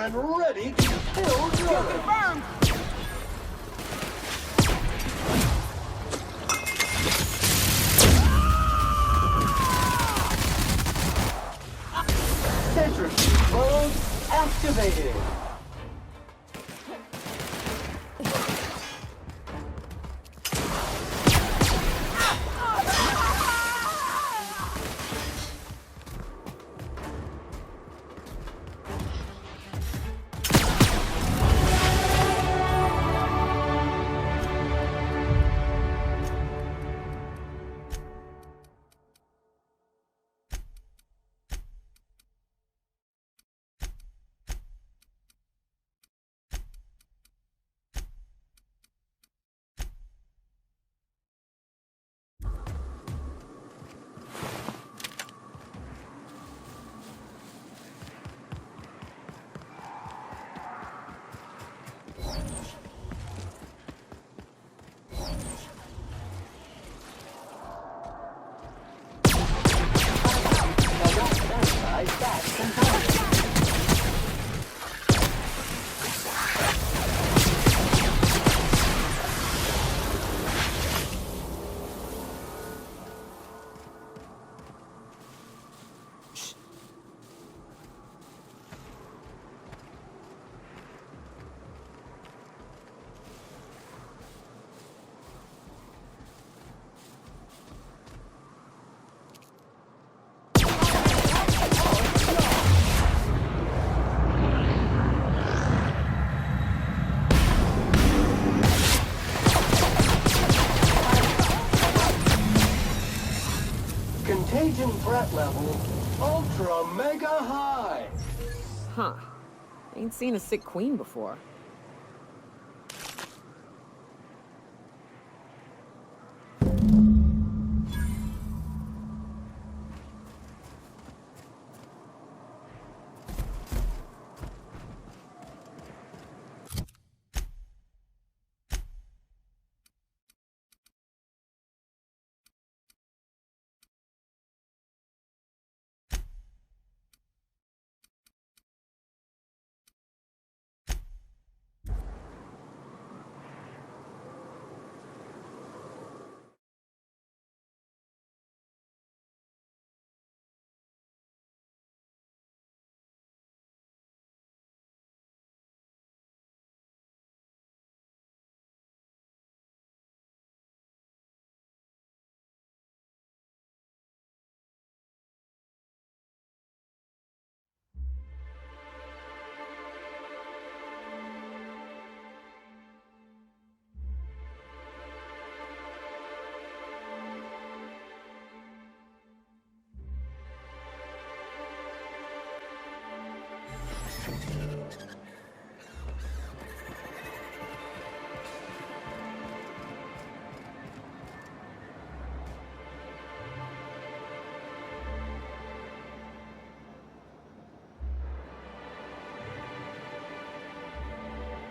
and ready to kill Zara. Confirmed! Centrifuge mode activated. Contagion threat level ultra mega high. Huh. Ain't seen a sick queen before.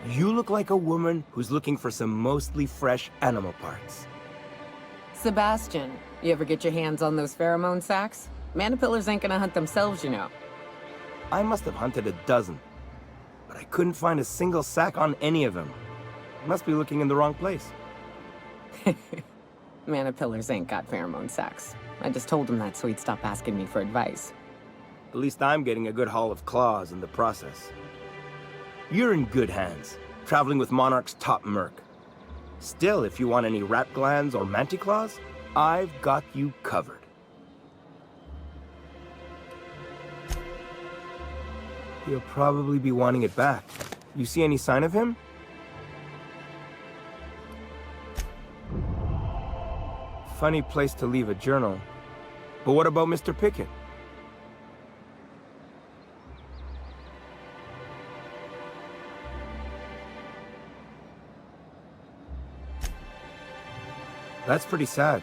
You look like a woman who's looking for some mostly fresh animal parts. Sebastian, you ever get your hands on those pheromone sacs? Manipillars ain't gonna hunt themselves, you know. I must have hunted a dozen, but I couldn't find a single sack on any of them. Must be looking in the wrong place. Manipillars ain't got pheromone sacs. I just told him that so he'd stop asking me for advice. At least I'm getting a good haul of claws in the process. You're in good hands, traveling with Monarch's top merc. Still, if you want any rat glands or manticlaws, I've got you covered. He'll probably be wanting it back. You see any sign of him? Funny place to leave a journal. But what about Mr. Pickett? That's pretty sad.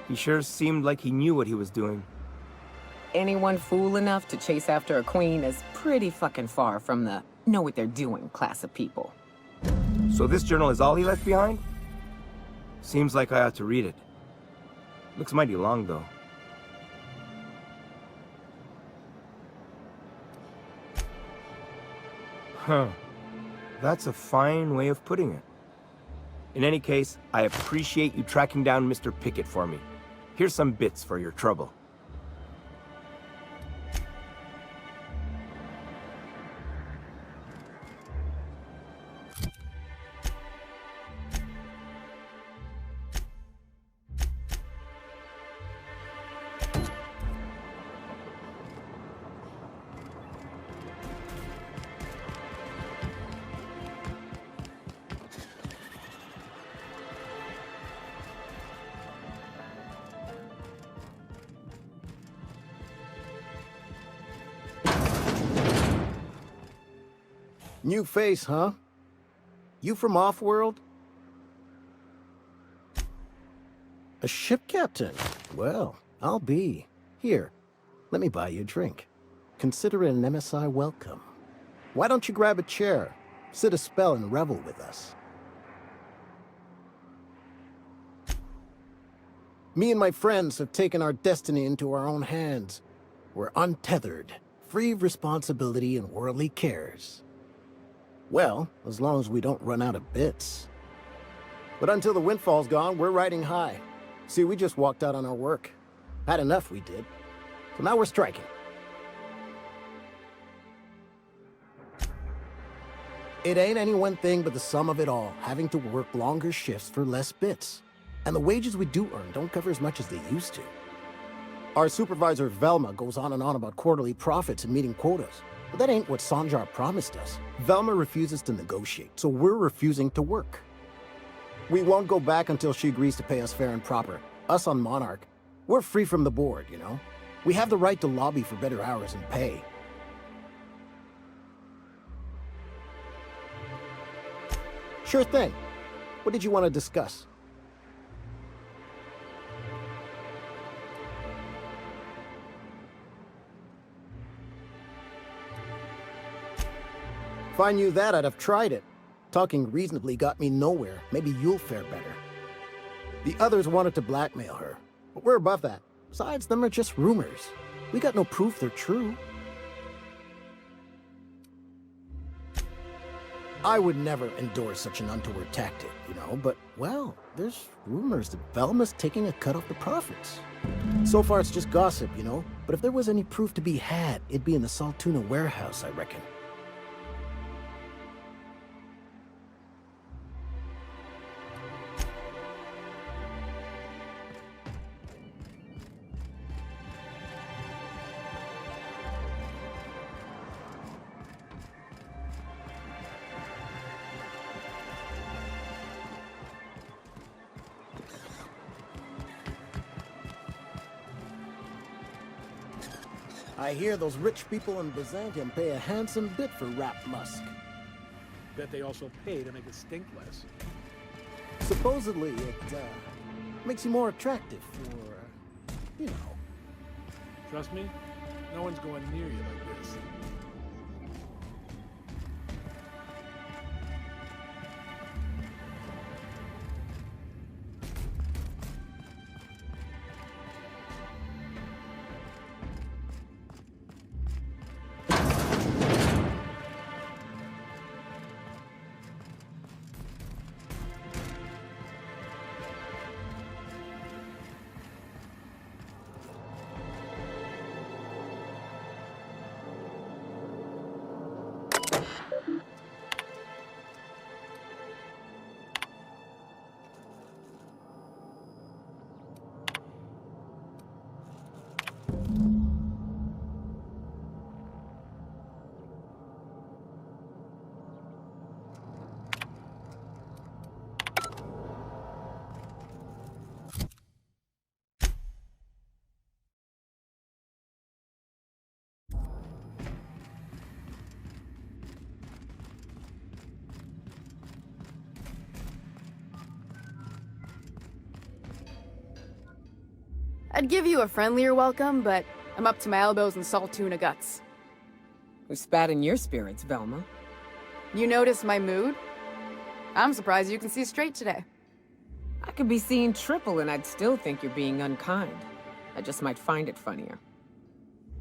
He sure seemed like he knew what he was doing. Anyone fool enough to chase after a queen is pretty fucking far from the know what they're doing class of people. So this journal is all he left behind? Seems like I ought to read it. Looks mighty long, though. Huh. That's a fine way of putting it. In any case, I appreciate you tracking down Mr. Pickett for me. Here's some bits for your trouble. New face, huh? You from off-world? A ship captain? Well, I'll be. Here, let me buy you a drink. Consider it an MSI welcome. Why don't you grab a chair, sit a spell and revel with us? Me and my friends have taken our destiny into our own hands. We're untethered, free of responsibility and worldly cares. Well, as long as we don't run out of bits. But until the windfall's gone, we're riding high. See, we just walked out on our work. Had enough, we did. So now we're striking. It ain't any one thing but the sum of it all, having to work longer shifts for less bits. And the wages we do earn don't cover as much as they used to. Our supervisor, Velma, goes on and on about quarterly profits and meeting quotas. But that ain't what Sanjar promised us. Velma refuses to negotiate, so we're refusing to work. We won't go back until she agrees to pay us fair and proper. Us on Monarch, we're free from the board, you know? We have the right to lobby for better hours and pay. Sure thing. What did you want to discuss? If I knew that, I'd have tried it. Talking reasonably got me nowhere. Maybe you'll fare better. The others wanted to blackmail her, but we're above that. Besides, them are just rumors. We got no proof they're true. I would never endorse such an untoward tactic, you know, but, well, there's rumors that Velma's taking a cut off the profits. So far, it's just gossip, you know, but if there was any proof to be had, it'd be in the Saltuna warehouse, I reckon. I hear those rich people in Byzantium pay a handsome bit for wrapped musk. Bet they also pay to make it stink less. Supposedly, it makes you more attractive for, you know. Trust me, no one's going near you like this. I'd give you a friendlier welcome, but I'm up to my elbows in salt tuna guts. Who spat in your spirits, Velma? You notice my mood? I'm surprised you can see straight today. I could be seeing triple and I'd still think you're being unkind. I just might find it funnier.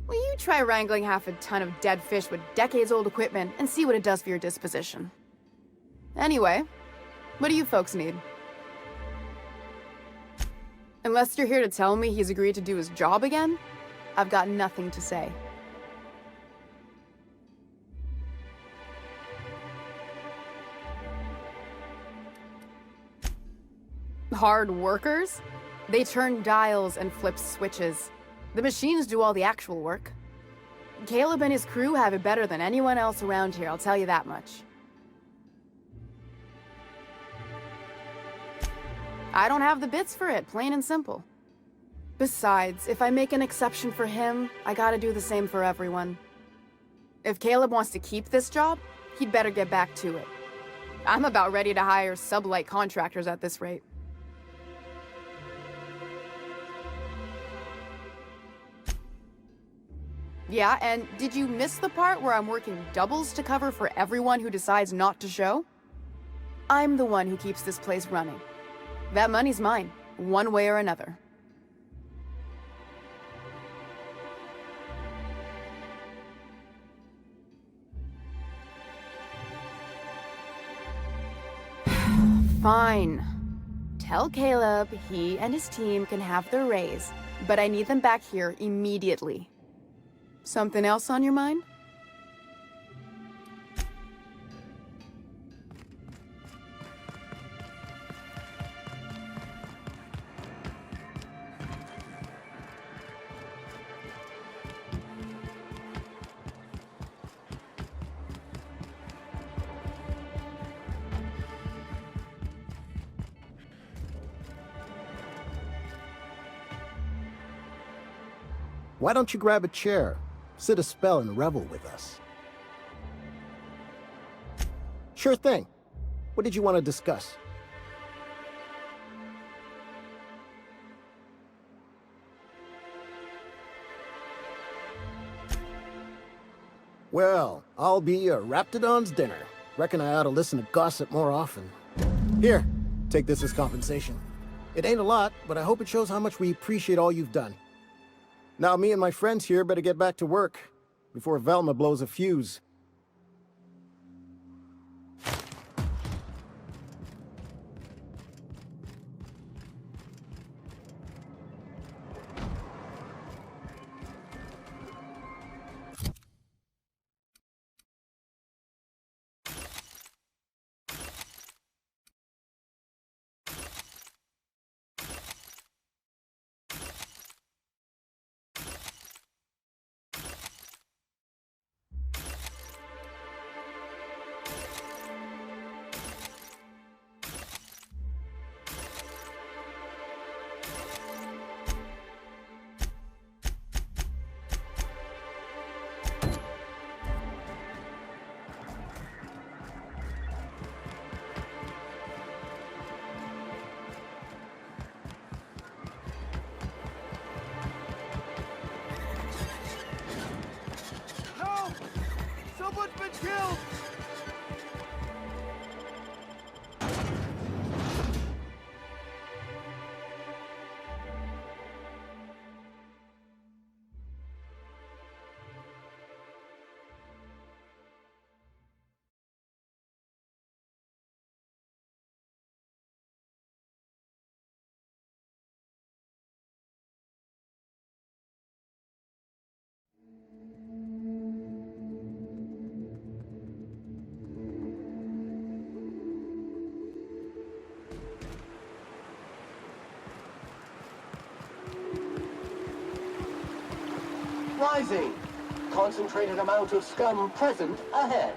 Well, you try wrangling half a ton of dead fish with decades-old equipment and see what it does for your disposition. Anyway, what do you folks need? Unless you're here to tell me he's agreed to do his job again, I've got nothing to say. Hard workers? They turn dials and flip switches. The machines do all the actual work. Caleb and his crew have it better than anyone else around here, I'll tell you that much. I don't have the bits for it, plain and simple. Besides, if I make an exception for him, I gotta do the same for everyone. If Caleb wants to keep this job, he'd better get back to it. I'm about ready to hire sub-light contractors at this rate. Yeah, and did you miss the part where I'm working doubles to cover for everyone who decides not to show? I'm the one who keeps this place running. That money's mine, one way or another. Fine. Tell Caleb he and his team can have their raise, but I need them back here immediately. Something else on your mind? Why don't you grab a chair, sit a spell, and revel with us? Sure thing. What did you want to discuss? Well, I'll be a Raptidon's dinner. Reckon I ought to listen to gossip more often. Here, take this as compensation. It ain't a lot, but I hope it shows how much we appreciate all you've done. Now me and my friends here better get back to work before Velma blows a fuse. Someone's been killed! Rising. Concentrated amount of scum present ahead.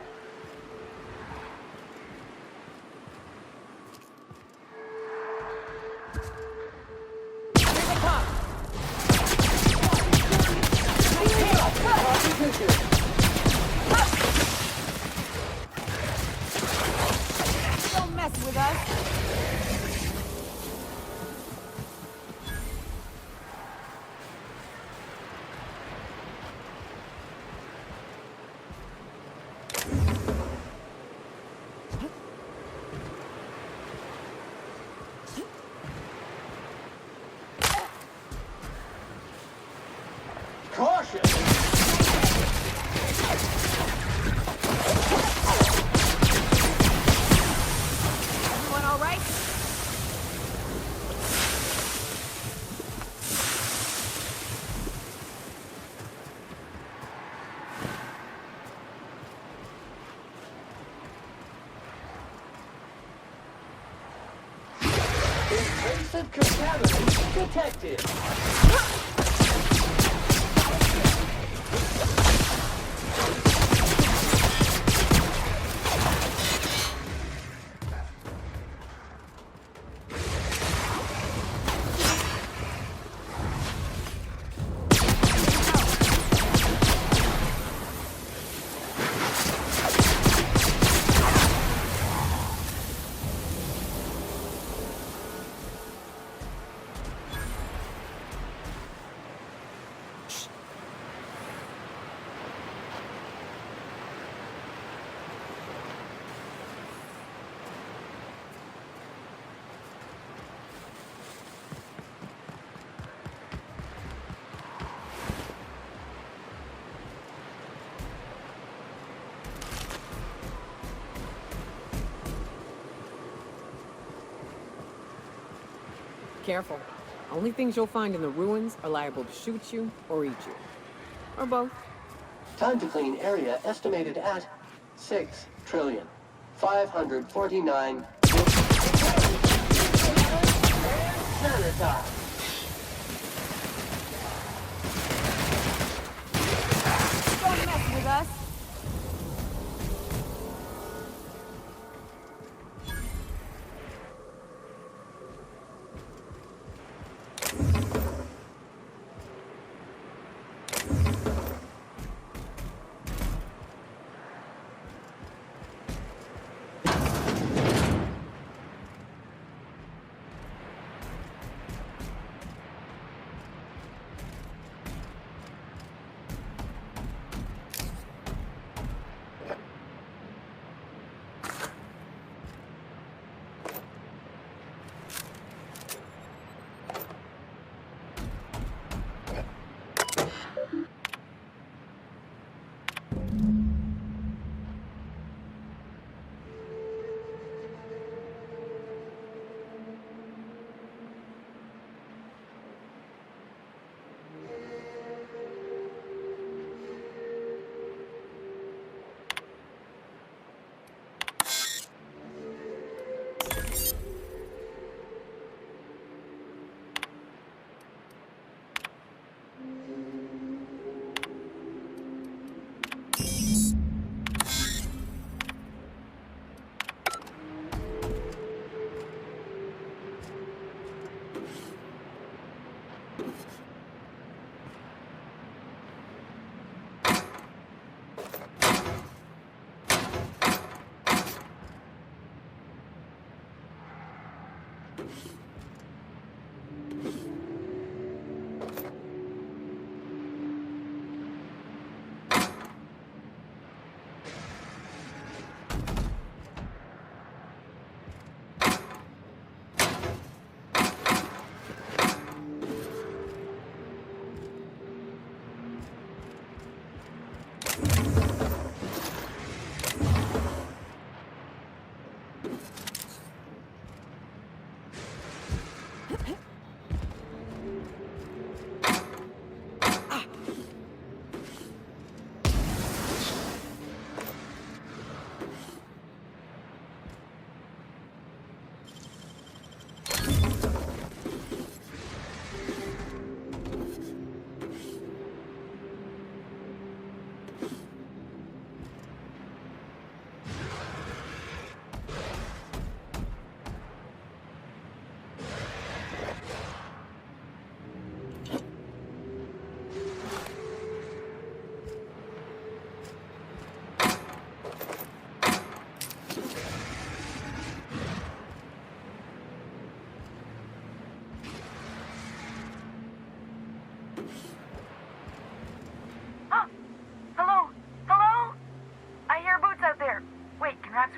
Don't mess with us. Caution! Explosive contaminant detected. Careful. Only things you'll find in the ruins are liable to shoot you or eat you. Or both. Time to clean area estimated at 6 trillion 549. Sanitize. Don't mess with us.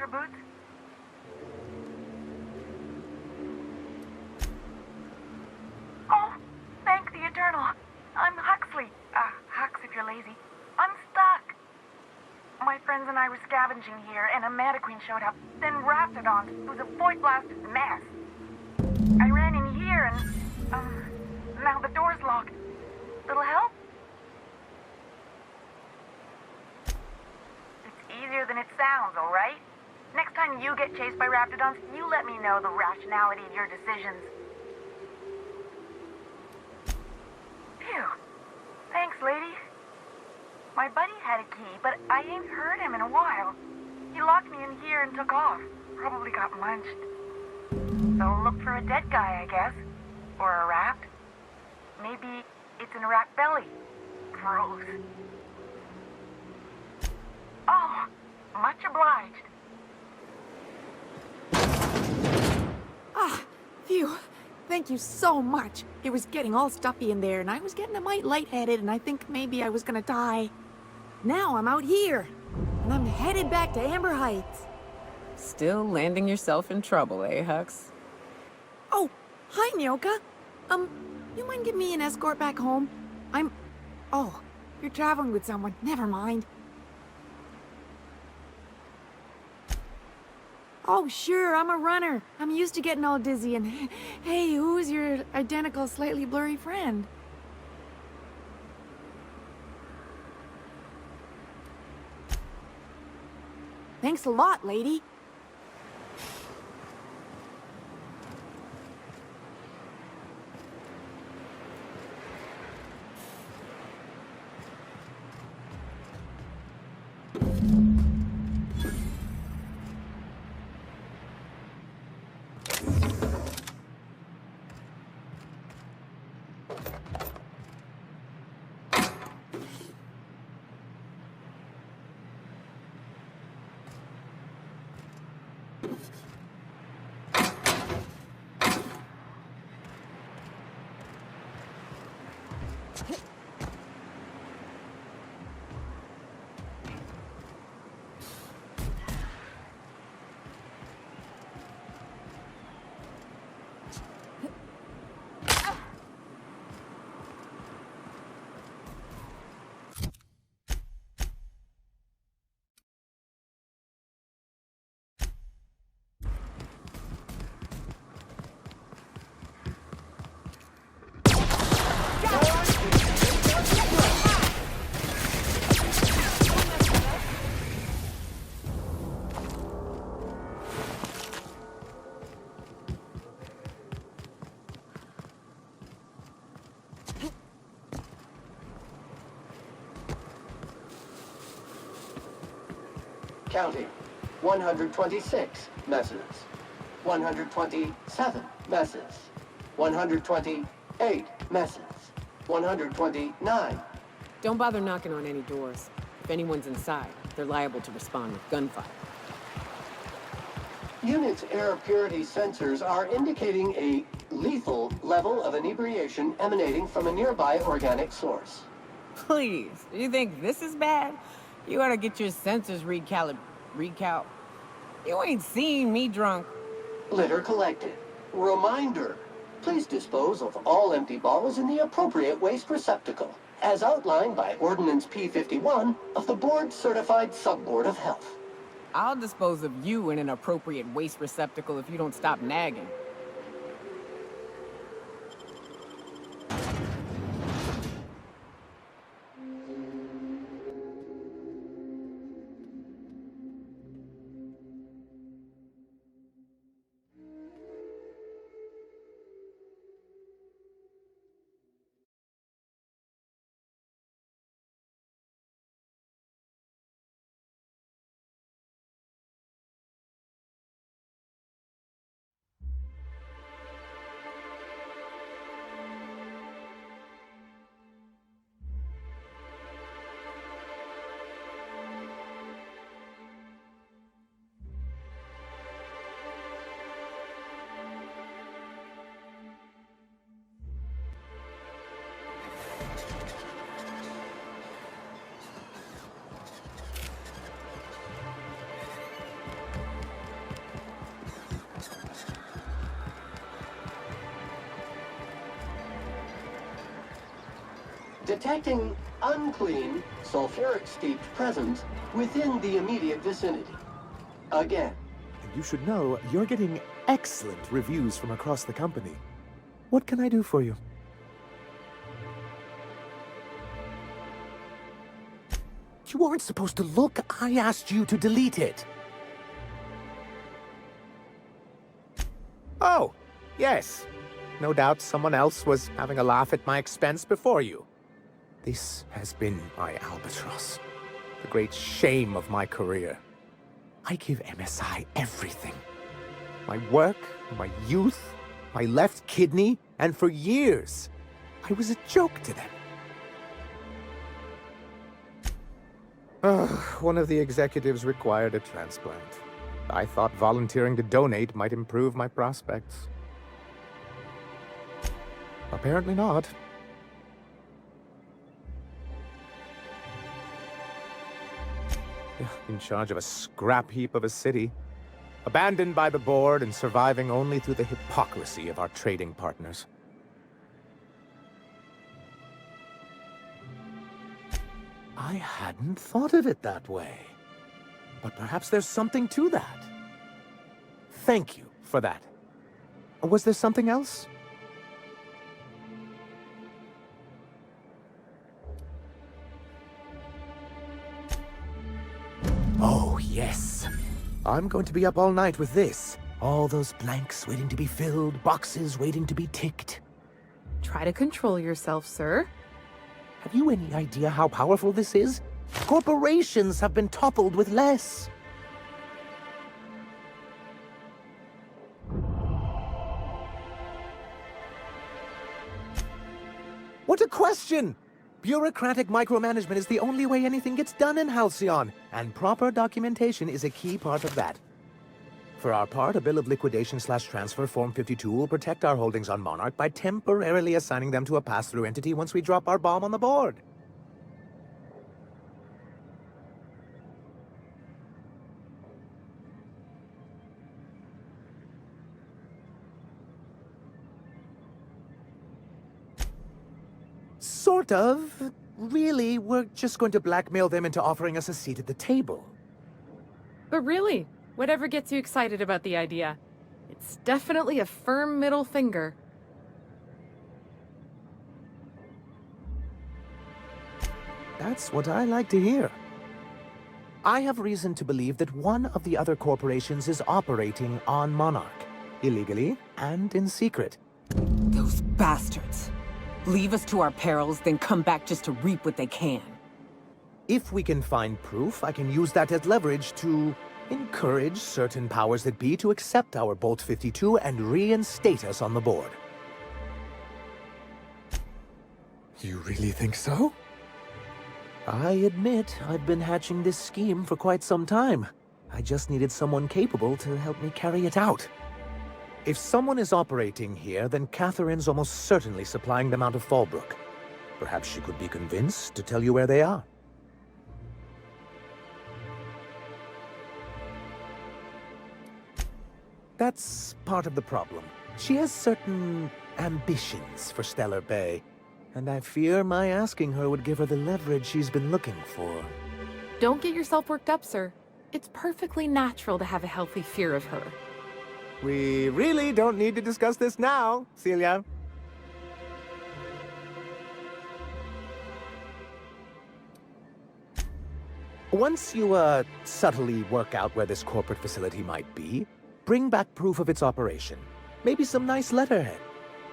for boots? Oh, thank the Eternal. I'm Huxley. Hux if you're lazy. I'm stuck. My friends and I were scavenging here, and a Mantiqueen showed up, then Raptidons. It was a void-blasted mess. I ran in here, and, now the door's locked. Little help? It's easier than it sounds, all right? Next time you get chased by Raptidons, you let me know the rationality of your decisions. Thanks, lady. My buddy had a key, but I ain't heard him in a while. He locked me in here and took off. Probably got munched. So look for a dead guy, I guess. Or a rat. Maybe it's in a rat belly. Gross. Oh, much obliged. Ah, phew. Thank you so much. It was getting all stuffy in there, and I was getting a mite lightheaded, and I think maybe I was gonna die. Now I'm out here, and I'm headed back to Amber Heights. Still landing yourself in trouble, eh, Hux? Oh, hi, Nyoka. You mind giving me an escort back home? Oh, you're traveling with someone. Never mind. Oh, sure, I'm a runner. I'm used to getting all dizzy, and hey, who's your identical, slightly blurry friend? Thanks a lot, lady. Counting. 126 messes. 127 messes. 128 messes. 129. Don't bother knocking on any doors. If anyone's inside, they're liable to respond with gunfire. Unit's air purity sensors are indicating a lethal level of inebriation emanating from a nearby organic source. Please, you think this is bad? You ought to get your sensors recal. You ain't seen me drunk. Litter collected. Reminder. Please dispose of all empty bottles in the appropriate waste receptacle, as outlined by Ordinance P51 of the Board-Certified Sub-Board of Health. I'll dispose of you in an appropriate waste receptacle if you don't stop nagging. Detecting unclean, sulfuric-steeped presence within the immediate vicinity. Again. You should know you're getting excellent reviews from across the company. What can I do for you? You aren't supposed to look. I asked you to delete it. Oh, yes. No doubt someone else was having a laugh at my expense before you. This has been my albatross. The great shame of my career. I give MSI everything. My work, my youth, my left kidney, and for years, I was a joke to them. One of the executives required a transplant. I thought volunteering to donate might improve my prospects. Apparently not. In charge of a scrap heap of a city, abandoned by the board and surviving only through the hypocrisy of our trading partners. I hadn't thought of it that way. But perhaps there's something to that. Thank you for that. Was there something else? Oh, yes. I'm going to be up all night with this. All those blanks waiting to be filled, boxes waiting to be ticked. Try to control yourself, sir. Have you any idea how powerful this is? Corporations have been toppled with less. What a question! Bureaucratic micromanagement is the only way anything gets done in Halcyon, and proper documentation is a key part of that. For our part, a bill of liquidation/transfer Form 52 will protect our holdings on Monarch by temporarily assigning them to a pass-through entity once we drop our bomb on the board. Sort of. Really, we're just going to blackmail them into offering us a seat at the table. But really, whatever gets you excited about the idea, it's definitely a firm middle finger. That's what I like to hear. I have reason to believe that one of the other corporations is operating on Monarch, illegally and in secret. Those bastards. Leave us to our perils, then come back just to reap what they can. If we can find proof, I can use that as leverage to encourage certain powers that be to accept our Bolt 52 and reinstate us on the board. You really think so? I admit I've been hatching this scheme for quite some time. I just needed someone capable to help me carry it out. If someone is operating here, then Catherine's almost certainly supplying them out of Fallbrook. Perhaps she could be convinced to tell you where they are. That's part of the problem. She has certain ambitions for Stellar Bay, and I fear my asking her would give her the leverage she's been looking for. Don't get yourself worked up, sir. It's perfectly natural to have a healthy fear of her. We really don't need to discuss this now, Celia. Once you, subtly work out where this corporate facility might be, bring back proof of its operation. Maybe some nice letterhead.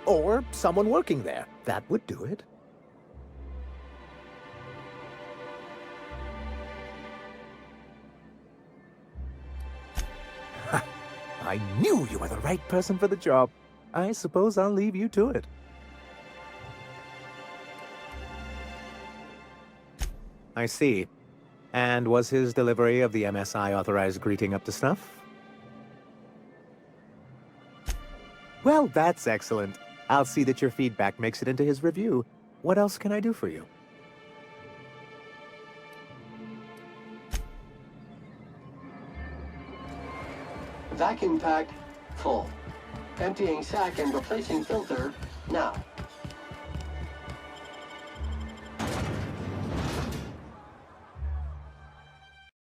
Or someone working there. That would do it. I knew you were the right person for the job. I suppose I'll leave you to it. I see. And was his delivery of the MSI authorized greeting up to snuff? Well, that's excellent. I'll see that your feedback makes it into his review. What else can I do for you? Vacuum pack full. Emptying sack and replacing filter now.